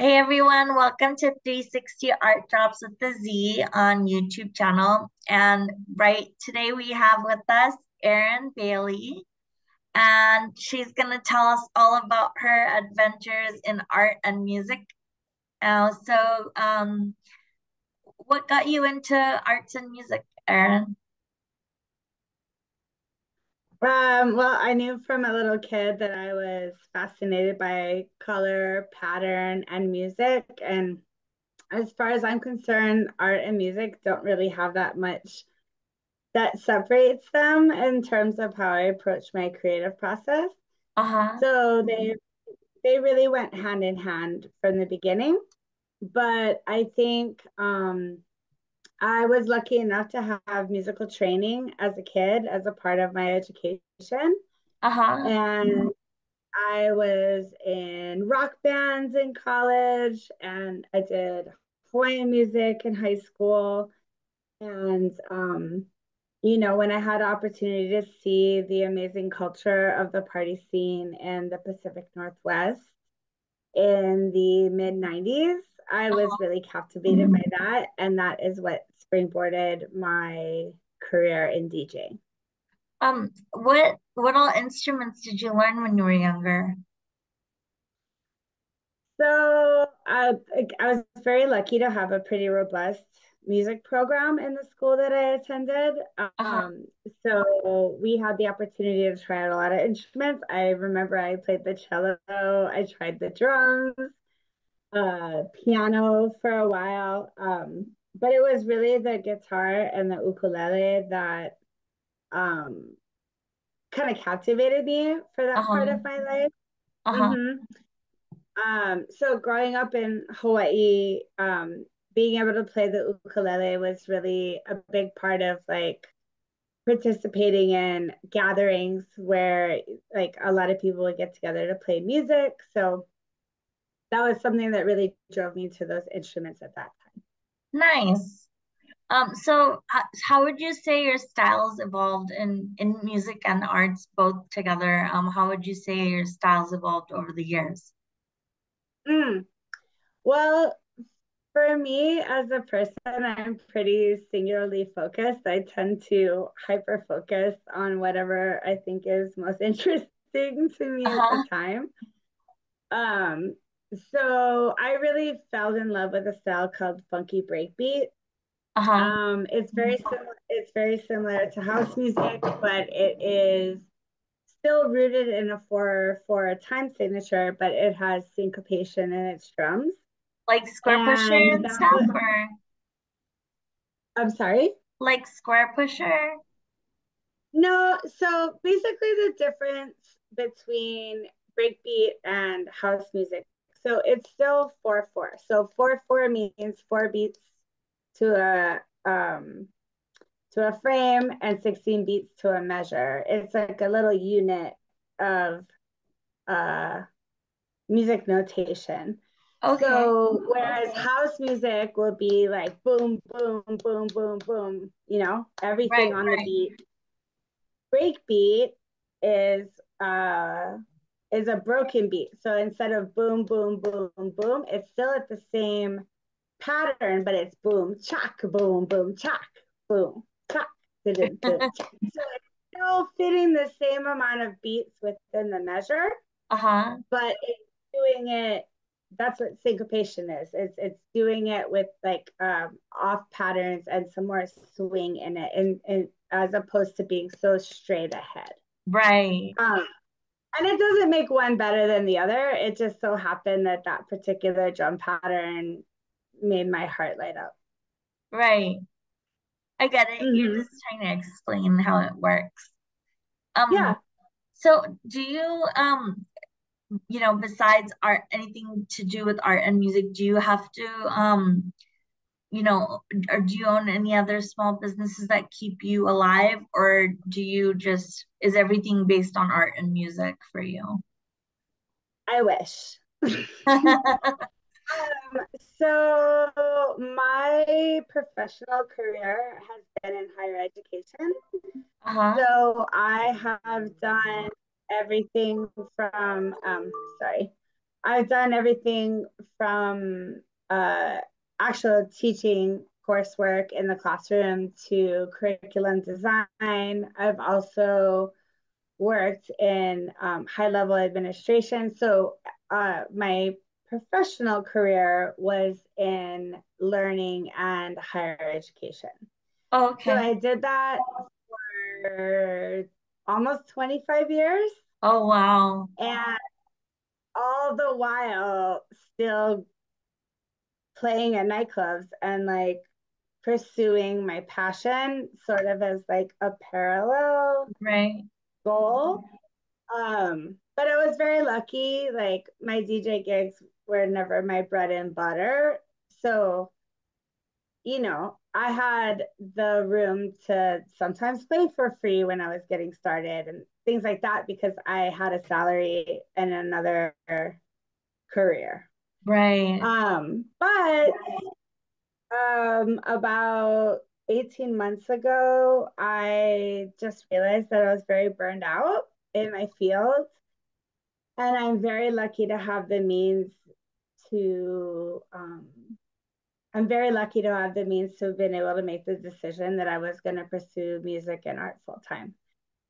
Hey everyone, welcome to 360 Art Drops with the Z on YouTube channel. And right today we have with us Erin Bailey, and she's gonna tell us all about her adventures in art and music. What got you into arts and music, Erin? Well, I knew from a little kid that I was fascinated by color, pattern, and music. And as far as I'm concerned, art and music don't really have that much that separates them in terms of how I approach my creative process. Uh-huh. So they really went hand in hand from the beginning. But I think I was lucky enough to have musical training as a kid as a part of my education. Uh-huh. And I was in rock bands in college and I did Hawaiian music in high school. And, when I had opportunity to see the amazing culture of the party scene in the Pacific Northwest in the mid 90s, I was really captivated by that. And that is what springboarded my career in DJing. What all instruments did you learn when you were younger? So I was very lucky to have a pretty robust music program in the school that I attended. Uh-huh. Um, so we had the opportunity to try out a lot of instruments. I remember I played the cello, I tried the drums, piano for a while. But it was really the guitar and the ukulele that um, kind of captivated me for that part Uh-huh. of my life. Uh-huh. hmm so growing up in Hawaii, being able to play the ukulele was really a big part of like participating in gatherings where like a lot of people would get together to play music. So that was something that really drove me to those instruments at that time. Nice. So how would you say your styles evolved in music and arts both together? How would you say your styles evolved over the years? Mm. Well, for me as a person, I'm pretty singularly focused. I tend to hyper focus on whatever I think is most interesting to me at the Uh-huh. time. Um, so I really fell in love with a style called funky breakbeat. Uh-huh. It's very similar to house music, but it is still rooted in a 4/4 time signature, but it has syncopation in its drums. Like Square Pusher And and stuff, that, or I'm sorry. like Square Pusher? No, so basically the difference between breakbeat and house music. So it's still 4/4. So 4/4 means four beats to a frame and 16 beats to a measure. It's like a little unit of uh music notation. Okay. So whereas house music will be like boom, boom, boom, boom, boom, everything Right, on the right. beat. Breakbeat is uh is a broken beat. So instead of boom, boom, boom, boom, it's still at the same pattern, but it's boom, chak, boom, boom, chak, boom, chak, boom, boom, chak. So it's still fitting the same amount of beats within the measure, Uh-huh. but it's doing it. That's what syncopation is. It's doing it with like off patterns and some more swing in it, and as opposed to being so straight ahead. Right, Um, and it doesn't make one better than the other. It just so happened that that particular drum pattern made my heart light up. right. I get it. You're Mm-hmm. just trying to explain how it works. Um, Yeah, so do you besides art, anything to do with art and music, do you have to or do you own any other small businesses that keep you alive, or is everything based on art and music for you? I wish. So my professional career has been in higher education. Uh-huh. So I have done everything from, sorry. I've done everything from actual teaching coursework in the classroom to curriculum design. I've also worked in high level administration. So my professional career was in learning and higher education. Oh, So okay. I did that for almost 25 years. Oh, wow. And all the while still playing at nightclubs and like pursuing my passion sort of as like a parallel Right. goal. But I was very lucky. Like my DJ gigs were never my bread and butter. So, I had the room to sometimes play for free when I was getting started and things like that because I had a salary and another career. Right. But about 18 months ago, I just realized that I was very burned out in my field. And I'm very lucky to have the means to, I'm very lucky to have the means to have been able to make the decision that I was going to pursue music and art full time.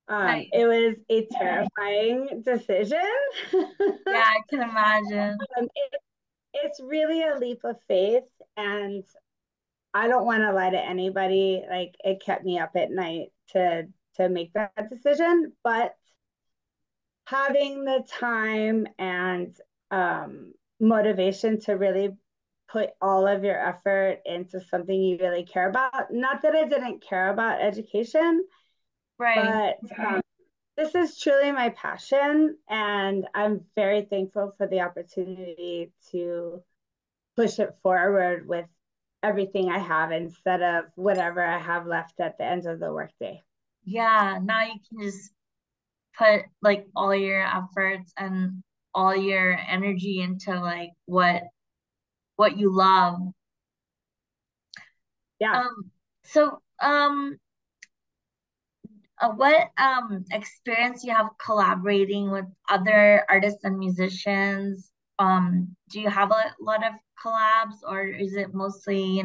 Nice. It was a terrifying decision. Yeah, I can imagine. It's really a leap of faith. And I don't want to lie to anybody. Like it kept me up at night to make that decision, but having the time and motivation to really put all of your effort into something you really care about. Not that I didn't care about education, Right. but this is truly my passion, and I'm very thankful for the opportunity to push it forward with everything I have instead of whatever I have left at the end of the workday. Yeah, now you can just put like all your efforts and all your energy into like what you love. Yeah. So what experience you have collaborating with other artists and musicians? Do you have a lot of collabs or is it mostly,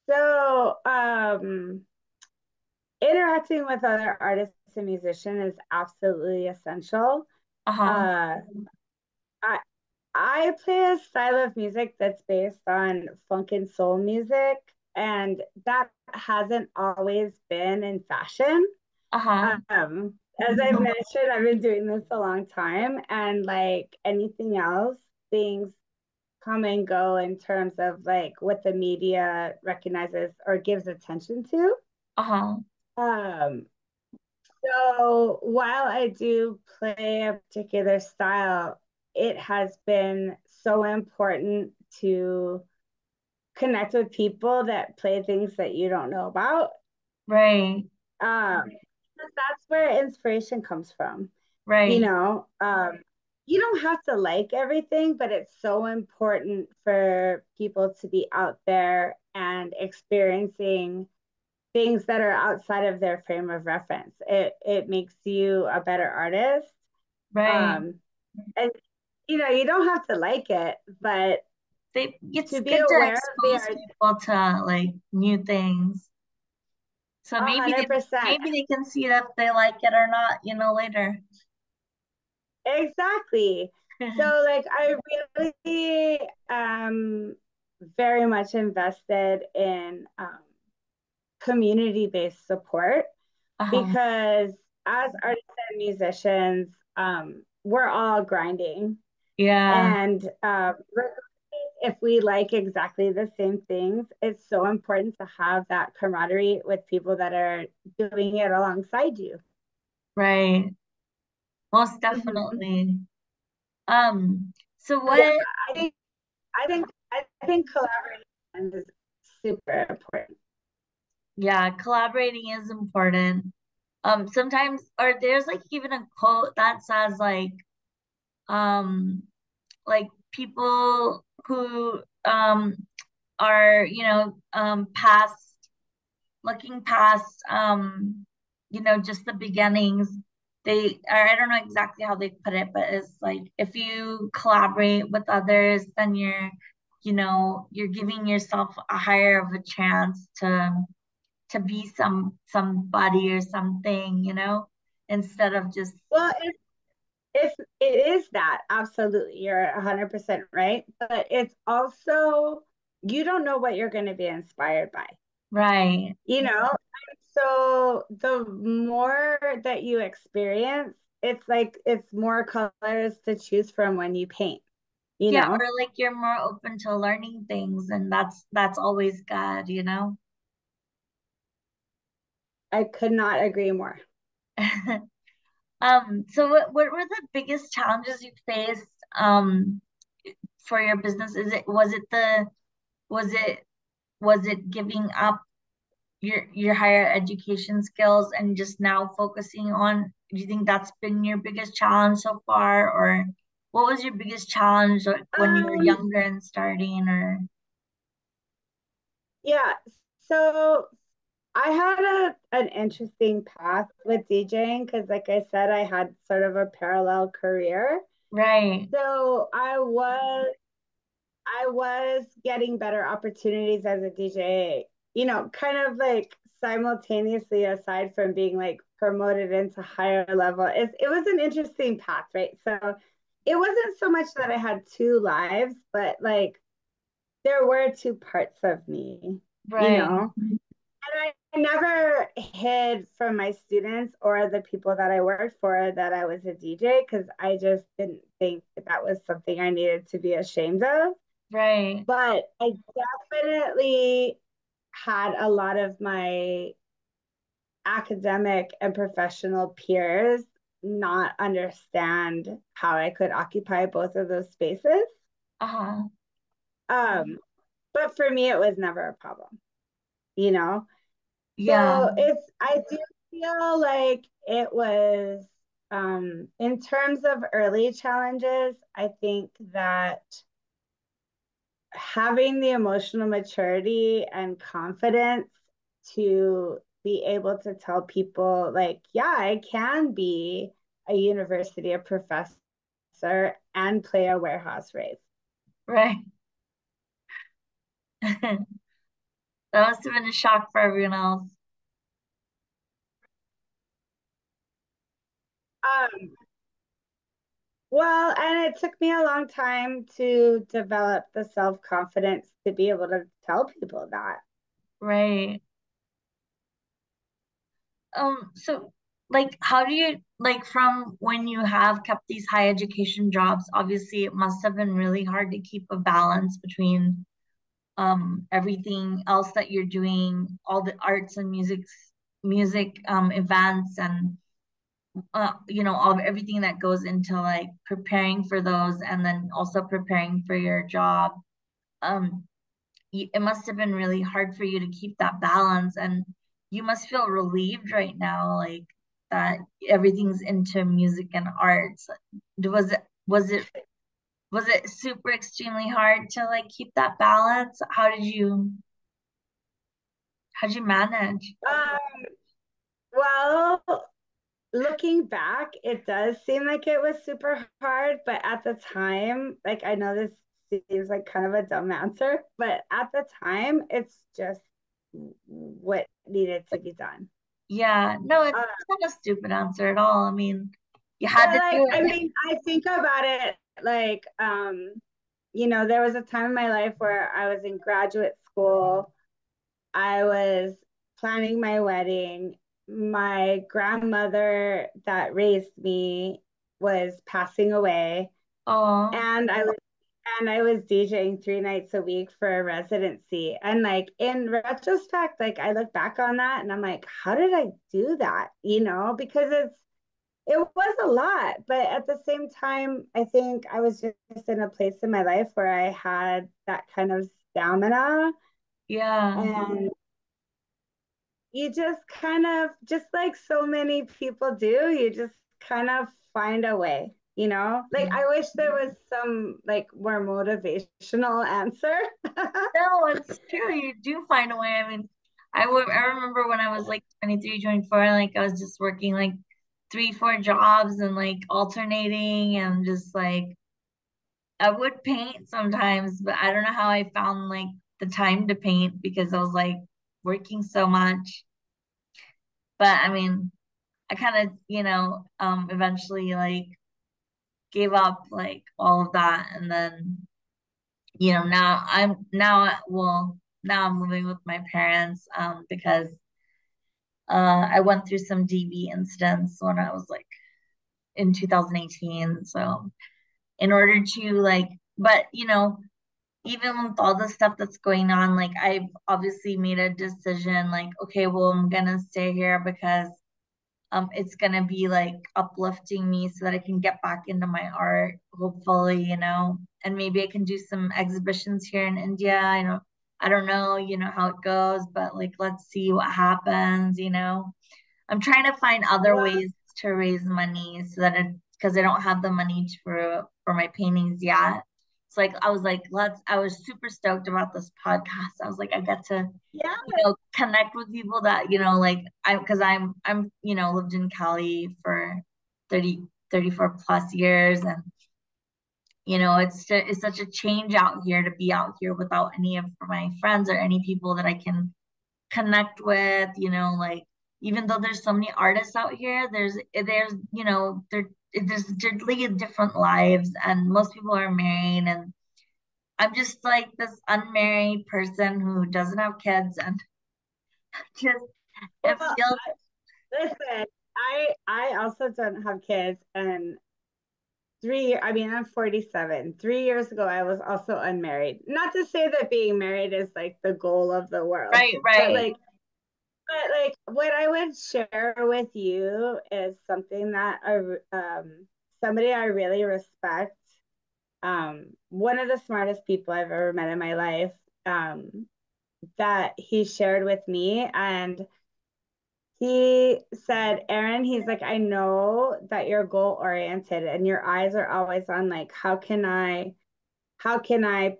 So, interacting with other artists and musicians is absolutely essential. uh-huh, Uh, I I play a style of music that's based on funk and soul music, and that hasn't always been in fashion. uh-huh, As I've mentioned, I've been doing this a long time, and like anything else, things come and go in terms of like what the media recognizes or gives attention to. uh-huh. Um, so while I do play a particular style, it has been so important to connect with people that play things that you don't know about. Right, That's where inspiration comes from. You right, know, you don't have to like everything, but it's so important for people to be out there and experiencing things that are outside of their frame of reference. It makes you a better artist. right. Um, and you don't have to like it, but It's to be good to aware of the expose art, people to like new things. So 100%. maybe they can see if they like it or not, later. Exactly. So like I really very much invested in community-based support Uh-huh. because as artists and musicians, we're all grinding. Yeah, And if we like exactly the same things, it's so important to have that camaraderie with people that are doing it alongside you. right. Most Mhm. definitely. So So yeah, what, I think I think collaboration is super important. yeah, collaborating is important. Sometimes, or there's like even a quote that says um, like people who are, past looking past just the beginnings. or I don't know exactly how they put it, but it's like if you collaborate with others, then you're giving yourself a higher of a chance to be somebody or something, instead of just Well, it is that, absolutely. You're 100% right. But it's also, you don't know what you're going to be inspired by, right. you know? So the more that you experience, it's like it's more colors to choose from when you paint, you Yeah, know? or like you're more open to learning things, and that's always good. I could not agree more. So what were the biggest challenges you faced for your business? Was it was it giving up your higher education skills and just now focusing on, do you think that's been your biggest challenge so far, or what was your biggest challenge like when you were Um, younger and starting, or yeah. So I had an interesting path with DJing because, like I said, I had sort of a parallel career. right, So I was getting better opportunities as a DJ, kind of like simultaneously, aside from being like promoted into higher level. It was an interesting path, right? So it wasn't so much that I had two lives, but like there were two parts of me, you right, know? And I never hid from my students or the people that I worked for that I was a DJ because I just didn't think that was something I needed to be ashamed of. right, But I definitely had a lot of my academic and professional peers not understand how I could occupy both of those spaces. uh-huh, But for me, it was never a problem, you know? yeah, So I do feel like it was, in terms of early challenges, I think that having the emotional maturity and confidence to be able to tell people, like, yeah, I can be a university professor and play a warehouse race. right. That must have been a shock for everyone else. Um, well, and it took me a long time to develop the self confidence to be able to tell people that. Right. So like how do you, like, from when you have kept these high education jobs, obviously it must have been really hard to keep a balance between everything else that you're doing, all the arts and music events, and all everything that goes into like preparing for those and then also preparing for your job. Um it must have been really hard for you to keep that balance, and you must feel relieved right now, like that everything's into music and arts. Was it super extremely hard to like keep that balance? How did you manage? Um, well, looking back, it does seem like it was super hard, but at the time, like I know this seems like kind of a dumb answer, but at the time, it's just what needed to be done. Yeah, no, it's Uh, not a stupid answer at all. I mean, you had but to like, do I it. mean, I think about it like, there was a time in my life where I was in graduate school. I was planning my wedding. My grandmother that raised me was passing away, Oh, and I was DJing 3 nights a week for a residency. And like in retrospect, like I look back on that and I'm like, how did I do that? Because it was a lot, but at the same time, I think I was just in a place in my life where I had that kind of stamina, yeah. and you just kind of, just like so many people do, you just kind of find a way, like I wish there was some like more motivational answer. No, it's true. You do find a way. I mean, I remember when I was like 23, 24, like I was just working like three, four jobs and like alternating and just like I would paint sometimes, but I don't know how I found like the time to paint because I was like working so much. But I mean, I kind of, eventually like gave up like all of that and then, now I'm living with my parents because I went through some DV incidents when I was like in 2018. So in order to like, but even with all the stuff that's going on, like I've obviously made a decision, like, okay, well, I'm gonna stay here because it's gonna be like uplifting me so that I can get back into my art, hopefully, and maybe I can do some exhibitions here in India. I don't know, how it goes, but like let's see what happens. I'm trying to find other Well, ways to raise money so that because I don't have the money for my paintings yet. It's like I was like, I was super stoked about this podcast. I was like, I get to, yeah. connect with people that, like because I'm, lived in Cali for 34 plus years and it's such a change out here to be out here without any of my friends or any people that I can connect with, like even though there's so many artists out here, there's totally different lives and most people are married and I'm just like this unmarried person who doesn't have kids and just it Well, feels listen, I also don't have kids, and I mean, I'm 47. 3 years ago, I was also unmarried. Not to say that being married is like the goal of the world, right, but right, like what I would share with you is something that somebody I really respect. One of the smartest people I've ever met in my life. That he shared with me, and he said, Erin, he's like, I know that you're goal oriented and your eyes are always on like, how can I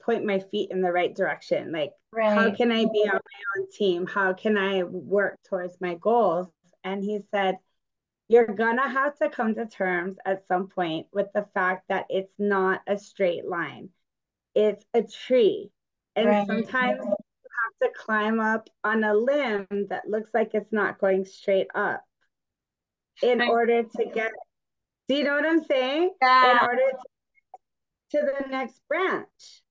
point my feet in the right direction? Like, how right, can I be on my own team? How can I work towards my goals? And he said, you're gonna have to come to terms at some point with the fact that it's not a straight line. It's a tree. And right, sometimes you have to climb up on a limb that looks like it's not going straight up in right. order to get, do you know what I'm saying? In Yeah, order to the next branch.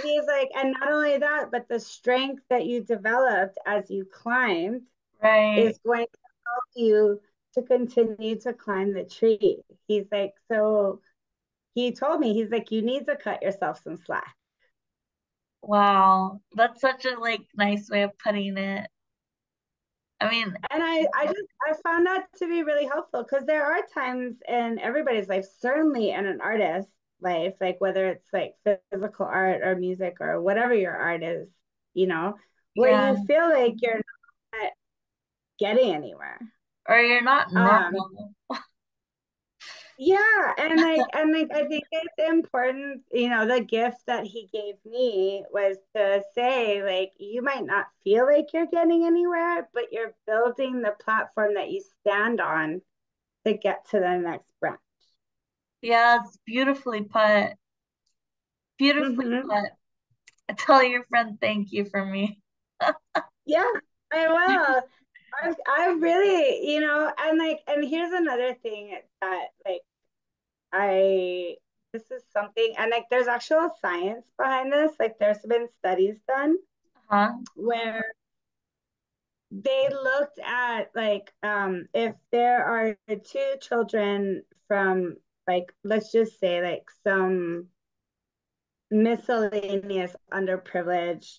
He's like, and not only that, but the strength that you developed as you climbed right. is going to help you to continue to climb the tree. He's like, so he told me, he's like, you need to cut yourself some slack. Wow, that's such a like nice way of putting it. I mean, And I found that to be really helpful because there are times in everybody's life, certainly in an artist's life, like whether it's like physical art or music or whatever your art is, you know, where yeah, you feel like you're not getting anywhere. or you're not Um, normal. yeah, and like I think it's important, the gift that he gave me was to say, like, you might not feel like you're getting anywhere, but you're building the platform that you stand on to get to the next branch. Yeah, it's beautifully put. Beautifully Hmm. put. Tell your friend thank you for me. Yeah, I will. I really, and here's another thing that like I this is something, and like there's actual science behind this. Like there's been studies done Huh? where they looked at like if there are two children from, like, let's just say like some miscellaneous underprivileged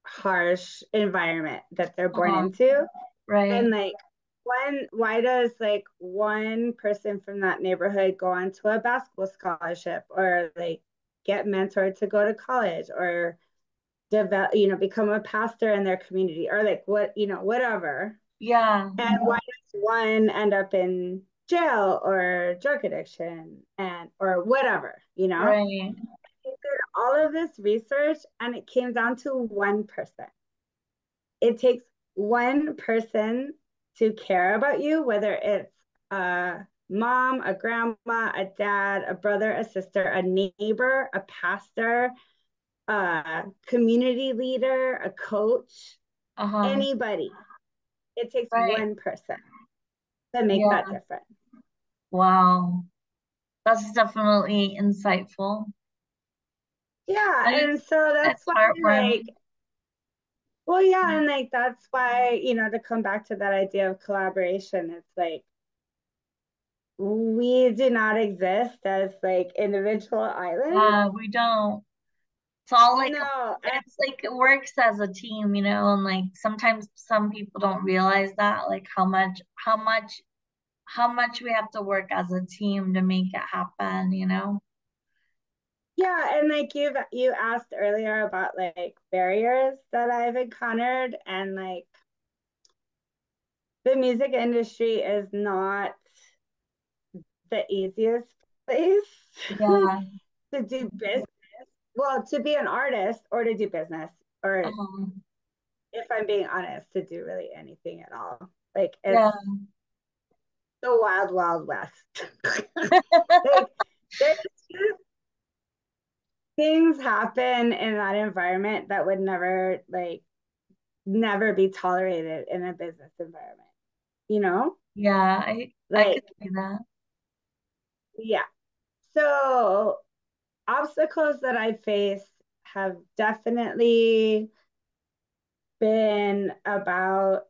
harsh environment that they're born Uh-huh. into, Right. and like why does like one person from that neighborhood go on to a basketball scholarship or like get mentored to go to college or develop, become a pastor in their community or like whatever, Yeah. and why does one end up in jail or drug addiction and or whatever, Right. He did all of this research and it came down to one person. It takes one person to care about you, whether it's a mom, a grandma, a dad, a brother, a sister, a neighbor, a pastor, a community leader, a coach, Uh-huh. anybody. It takes Right. one person to make that Yeah. difference. Wow. That's definitely insightful. Yeah, And and so that's it's why, like, heartwarming. well, yeah, and like that's why, to come back to that idea of collaboration, it's like we do not exist as like individual islands. Yeah, we don't. It's all like No, and it's like it works as a team, and like sometimes some people don't realize that, like how much we have to work as a team to make it happen. yeah, and like you asked earlier about like barriers that I've encountered, and like the music industry is not the easiest place Yeah. to do business. Well, to be an artist or to do business, or Uh-huh. if I'm being honest, to do really anything at all. Like it's Yeah. the wild, wild west. Like there's just things happen in that environment that would never be tolerated in a business environment, you know? Yeah, I could Like, see that. yeah. So obstacles that I face have definitely been about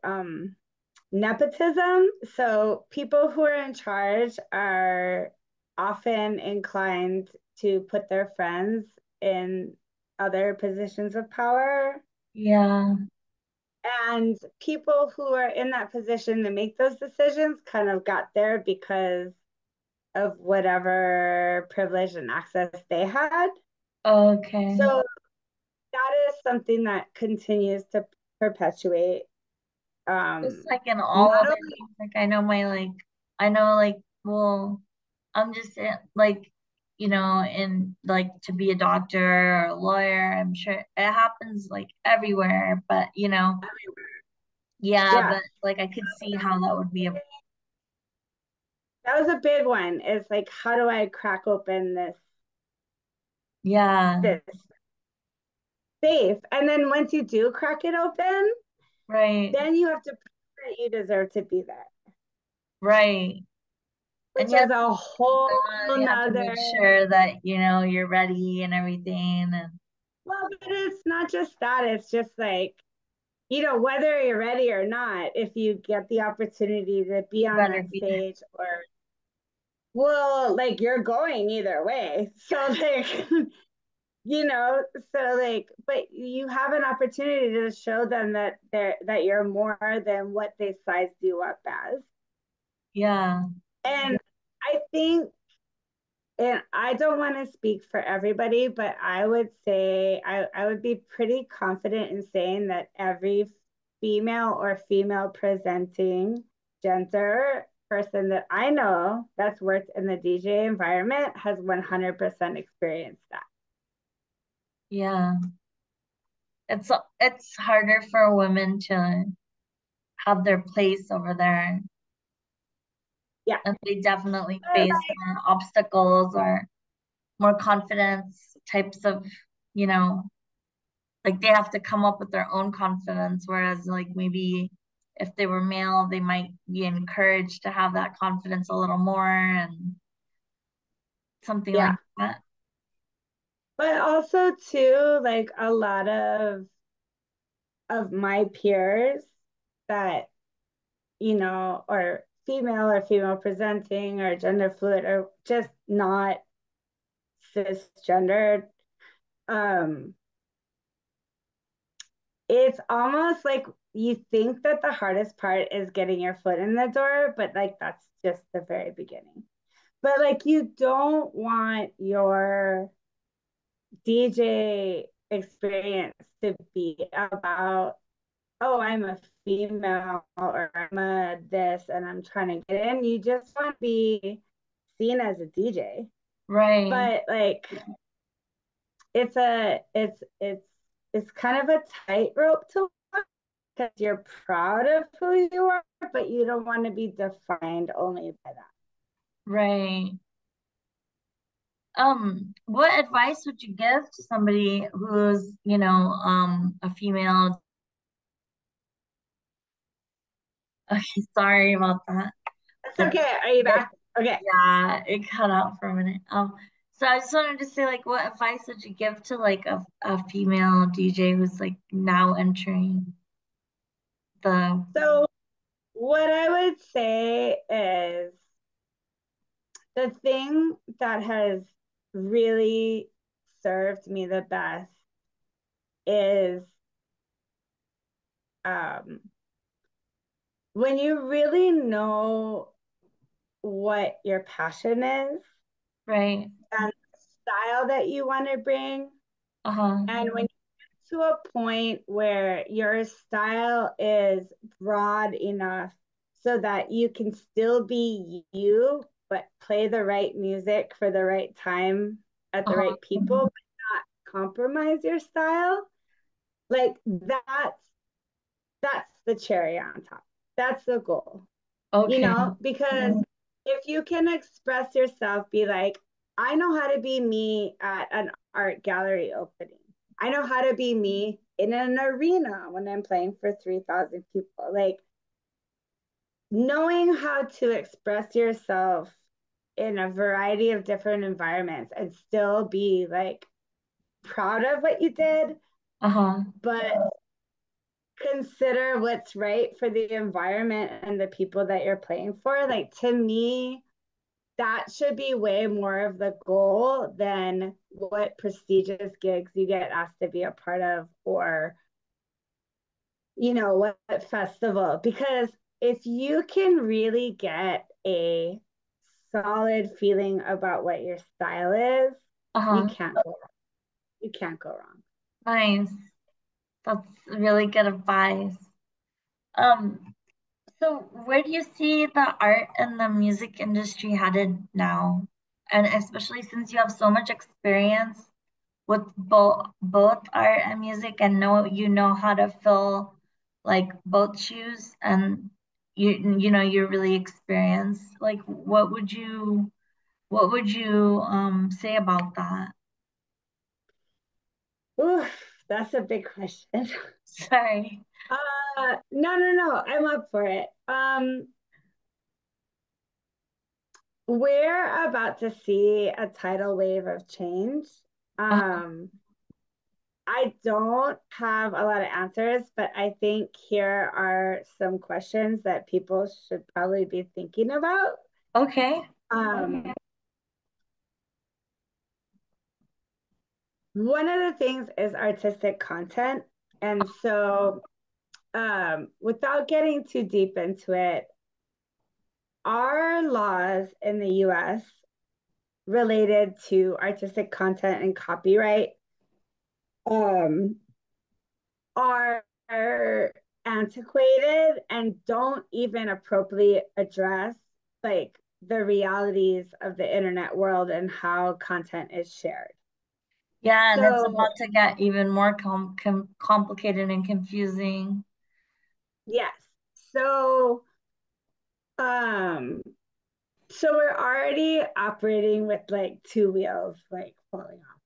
nepotism. So people who are in charge are often inclined to put their friends in other positions of power. Yeah. And people who are in that position to make those decisions kind of got there because of whatever privilege and access they had. Okay. So that is something that continues to perpetuate. Just like in all Not other only, things, like I know like well, I'm just like in like to be a doctor or a lawyer, I'm sure it happens like everywhere, but yeah, yeah, but like I could see how that would be a that was a big one. Is like, how do I crack open yeah, this safe? And then once you do crack it open, right, then you have to prove that you deserve to be there, right. And which is a whole you have to nother. make sure that you're ready and everything, and Well, but it's not just that. It's just like, whether you're ready or not, if you get the opportunity to be you on better that be there. stage, or, well, like you're going either way. So, like, so like, but you have an opportunity to show them that you're more than what they sized you up as. Yeah, And I think, and I don't want to speak for everybody, but I would say I would be pretty confident in saying that every female or female presenting gender person that I know that's worked in the DJ environment has 100% experienced that. yeah. It's harder for women to have their place over there. Yeah. And they definitely face more obstacles or more confidence types of, you know, like they have to come up with their own confidence. Whereas, like, maybe if they were male, they might be encouraged to have that confidence a little more and something like Yeah. that. But also too, like a lot of my peers that, or female presenting or gender fluid or just not cisgendered, um, it's almost like you think that the hardest part is getting your foot in the door, but like that's just the very beginning. But like you don't want your DJ experience to be about, oh, I'm a female or I'm a this and I'm trying to get in. You just want to be seen as a DJ. Right. But like it's a it's kind of a tightrope to walk. because you're proud of who you are, but you don't want to be defined only by that. Right. What advice would you give to somebody who's, a female? Okay, sorry about that. That's The, okay. Are you the back? Okay. Yeah, it cut out for a minute. So I just wanted to say, like, what advice would you give to like a female DJ who's like now entering the So, what I would say is the thing that has really served me the best is um, when you really know what your passion is right? and the style that you want to bring. Uh-huh. And when you get to a point where your style is broad enough so that you can still be you, but play the right music for the right time at the Uh-huh. right people, but not compromise your style, like that's the cherry on top. That's the goal, Okay. because if you can express yourself, be like, I know how to be me at an art gallery opening. I know how to be me in an arena when I'm playing for 3,000 people. Like, knowing how to express yourself in a variety of different environments and still be like proud of what you did, Uh-huh. but consider what's right for the environment and the people that you're playing for. Like, to me, that should be way more of the goal than what prestigious gigs you get asked to be a part of, or what festival. Because if you can really get a solid feeling about what your style is, you Uh-huh. can't go wrong. You can't go wrong. Nice. That's really good advice. Um, so where do you see the art and the music industry headed now? And especially since you have so much experience with both art and music and know how to fill like both shoes, and you're really experienced. Like what would you say about that? Ooh, that's a big question. Sorry. No, no, no. I'm up for it. We're about to see a tidal wave of change. Uh, Um, I don't have a lot of answers, but I think here are some questions that people should probably be thinking about. okay. Um, One of the things is artistic content. And so, without getting too deep into it, our laws in the US related to artistic content and copyright um, are antiquated and don't even appropriately address like the realities of the internet world and how content is shared. Yeah, and it's So, about to get even more complicated and confusing. yes. So, um, so we're already operating with like two wheels like falling off.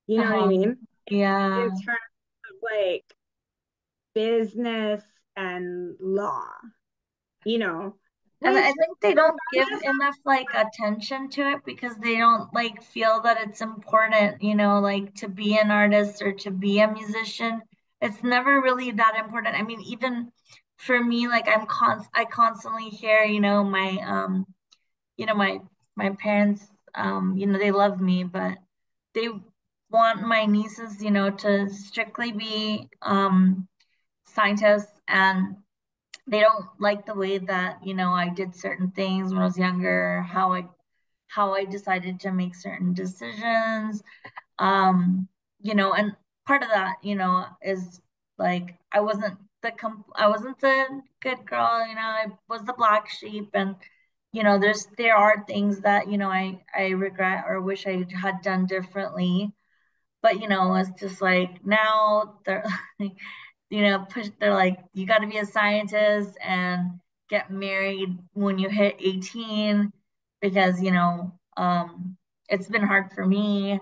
You know what I Uh-huh. mean? Yeah. In terms of like business and law, you know, And I which think they don't give regardless. enough like attention to it because they don't like feel that it's important, like to be an artist or to be a musician. It's never really that important. I mean, even for me, like I constantly hear, my parents, they love me, but they want my nieces, to strictly be scientists, and they don't like the way that, I did certain things when I was younger, how I decided to make certain decisions. And part of that, is like I wasn't the good girl, I was the black sheep, and there are things that, I regret or wish I had done differently. But it's just like now they're they're like, you got to be a scientist and get married when you hit 18 because, it's been hard for me.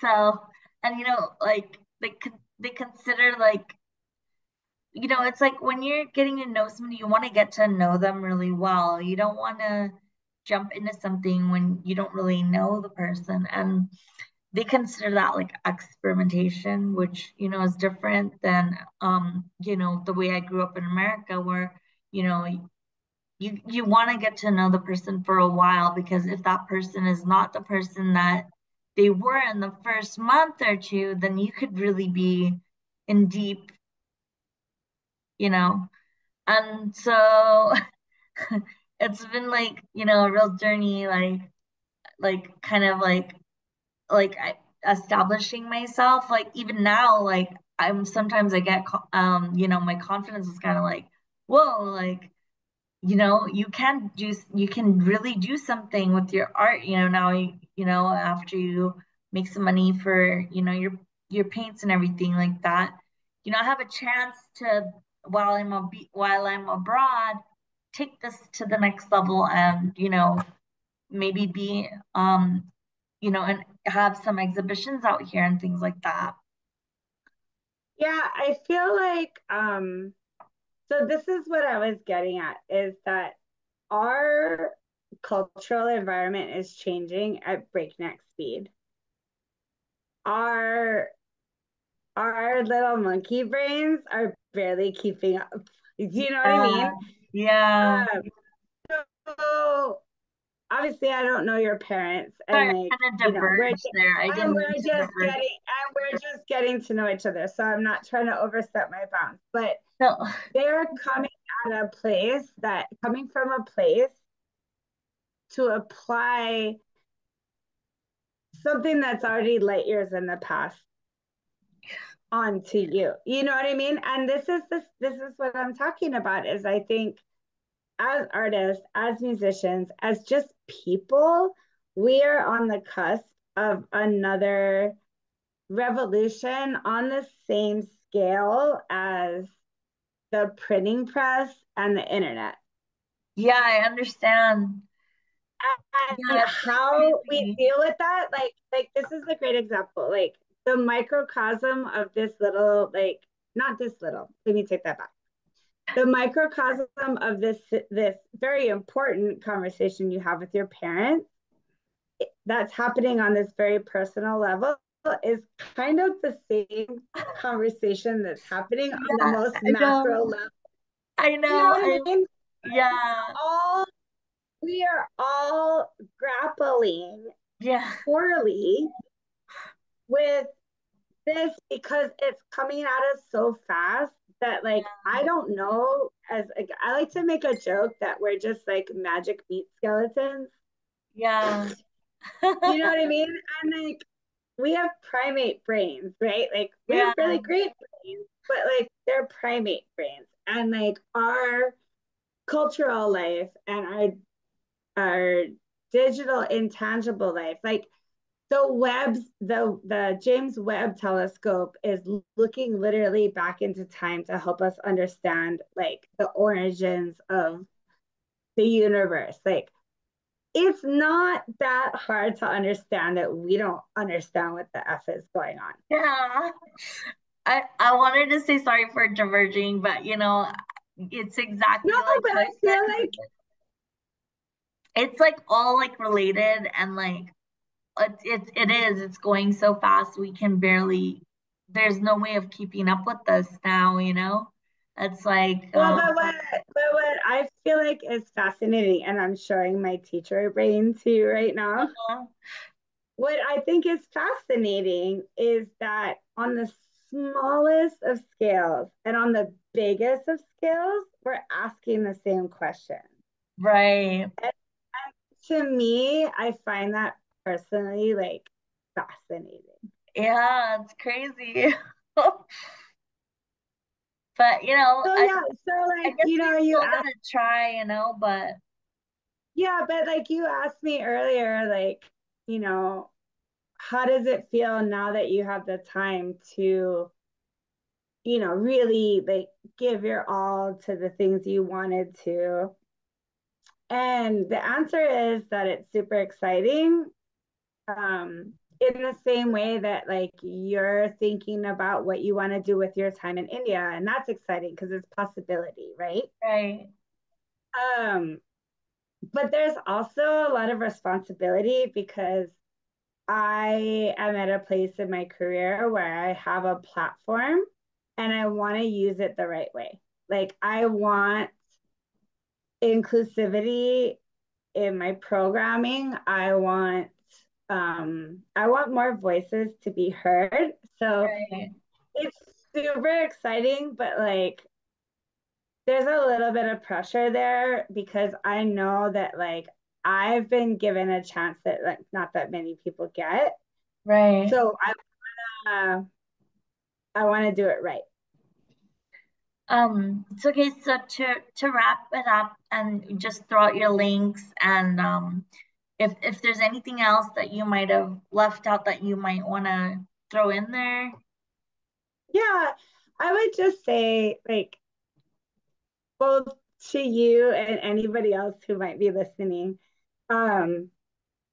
So, and like they consider like, it's like when you're getting to know somebody, you want to get to know them really well. You don't want to jump into something when you don't really know the person. And they consider that like experimentation, which, is different than, the way I grew up in America, where, you know, you want to get to know the person for a while, because if that person is not the person that they were in the first month or two, then you could really be in deep, you know. And so it's been like, a real journey, like kind of establishing myself. Like even now, like sometimes I get my confidence is kind of like, whoa, like, you can really do something with your art, now, after you make some money for, your paints and everything like that. I have a chance to, while I'm abroad, take this to the next level and, maybe be, and have some exhibitions out here and things like that. Yeah, I feel like so this is what I was getting at, is that our cultural environment is changing at breakneck speed. Our our little monkey brains are barely keeping up. Do you know what I Yeah, mean? yeah. Um, so obviously I don't know your parents, and Sorry, like, kind of diverged there. I didn't mean to diverge. we're just getting to know each other. So I'm not trying to overstep my bounds, but No, they're coming from a place to apply something that's already light years in the past onto you. You know what I mean? And this is what I'm talking about, is I think as artists, as musicians, as just people, we are on the cusp of another revolution on the same scale as the printing press and the internet. yeah, I understand. And Yeah, it's pretty how we crazy. deal with that, like this is a great example. Like the microcosm of this little, like, not this little, let me take that back. The microcosm of this very important conversation you have with your parents, that's happening on this very personal level, is kind of the same conversation that's happening on the Yeah, most I know. macro level. I You know know. what I mean? Yeah, All we are all grappling yeah, poorly with this because it's coming at us so fast that, like, I don't know, as like, I like to make a joke that we're just like magic meat skeletons. yeah, You know what I mean? And like, we have primate brains, right? Like we have yeah, really great brains, but like they're primate brains. And like our cultural life and our digital intangible life, like the James Webb telescope is looking literally back into time to help us understand like the origins of the universe. Like it's not that hard to understand that we don't understand what the F is going on. yeah. I wanted to say sorry for diverging, but it's No, exactly like but how I I said, feel 'cause like, it's like all like related, and like it's going so fast we can barely, there's no way of keeping up with this now. It's like, well, but what I feel like is fascinating, and I'm showing my teacher brain to you right now. uh, What I think is fascinating is that on the smallest of scales and on the biggest of scales, we're asking the same question. right. And to me, I find that personally like fascinating. Yeah, it's crazy. But So I yeah, so I like, guess we're you still asked, gonna try, but yeah, but like you asked me earlier, like, you know, how does it feel now that you have the time to really like give your all to the things you wanted to? And the answer is that it's super exciting. In the same way that like you're thinking about what you want to do with your time in India, and that's exciting because it's possibility, right? Right. Um, but there's also a lot of responsibility because I am at a place in my career where I have a platform and I want to use it the right way. Like I want inclusivity in my programming. I want more voices to be heard. So Right. it's super exciting, but like there's a little bit of pressure there because I know that like I've been given a chance that like not that many people get. Right. So uh, I want to do it right. It's okay. So to wrap it up and just throw out your links and if there's anything else that you might have left out that you might want to throw in there. Yeah, I would just say like both to you and anybody else who might be listening, um,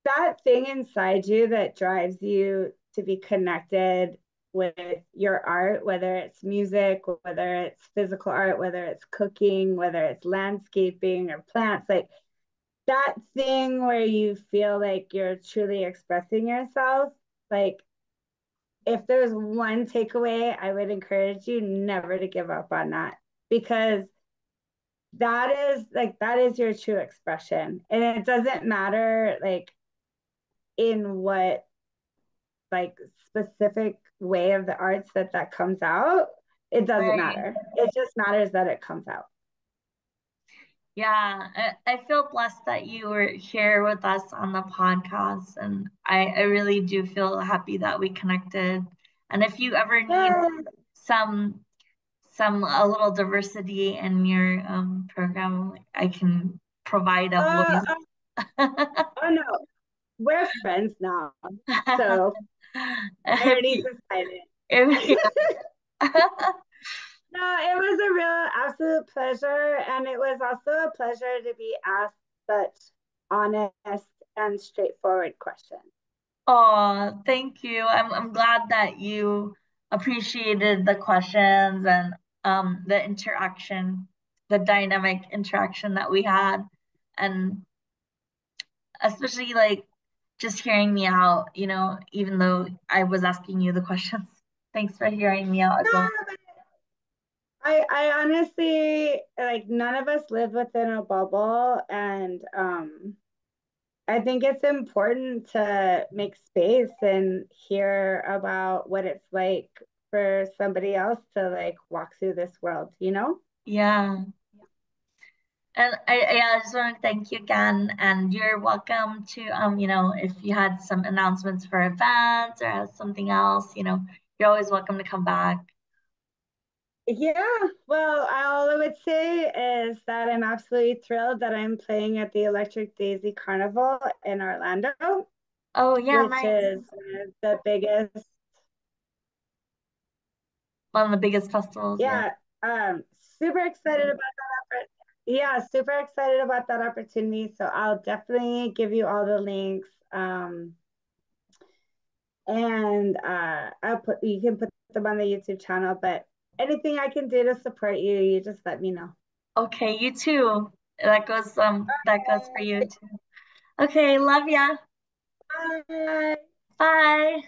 that thing inside you that drives you to be connected with your art, whether it's music, whether it's physical art, whether it's cooking, whether it's landscaping or plants, like that thing where you feel like you're truly expressing yourself, like if there's one takeaway, I would encourage you never to give up on that because that is your true expression. And it doesn't matter like in what like specific way of the arts that comes out. It doesn't Right. matter. It just matters that it comes out. Yeah, I feel blessed that you were here with us on the podcast, and I really do feel happy that we connected. And if you ever need Yeah. some a little diversity in your program, I can provide a Uh, voice. uh, oh no, we're friends now. So I If already you, decided. if, No, it was a real absolute pleasure. And it was also a pleasure to be asked such honest and straightforward questions. Oh, thank you. I'm glad that you appreciated the questions and the interaction, the dynamic interaction that we had, and especially like just hearing me out, even though I was asking you the questions. Thanks for hearing me out as well. No, I honestly like none of us live within a bubble, and I think it's important to make space and hear about what it's like for somebody else to like walk through this world, you know? Yeah. And I just want to thank you again, and you're welcome to if you had some announcements for events or has something else, you're always welcome to come back. Yeah, well, all I would say is that I'm absolutely thrilled that I'm playing at the Electric Daisy Carnival in Orlando, Oh yeah, which nice. is the biggest. One of the biggest festivals, yeah. Yeah, super excited about that. Yeah, super excited about that opportunity. So I'll definitely give you all the links. And I'll put you can put them on the YouTube channel. But anything I can do to support you, you just let me know. Okay, you too. That goes for you too. Okay, love ya. Bye. Bye.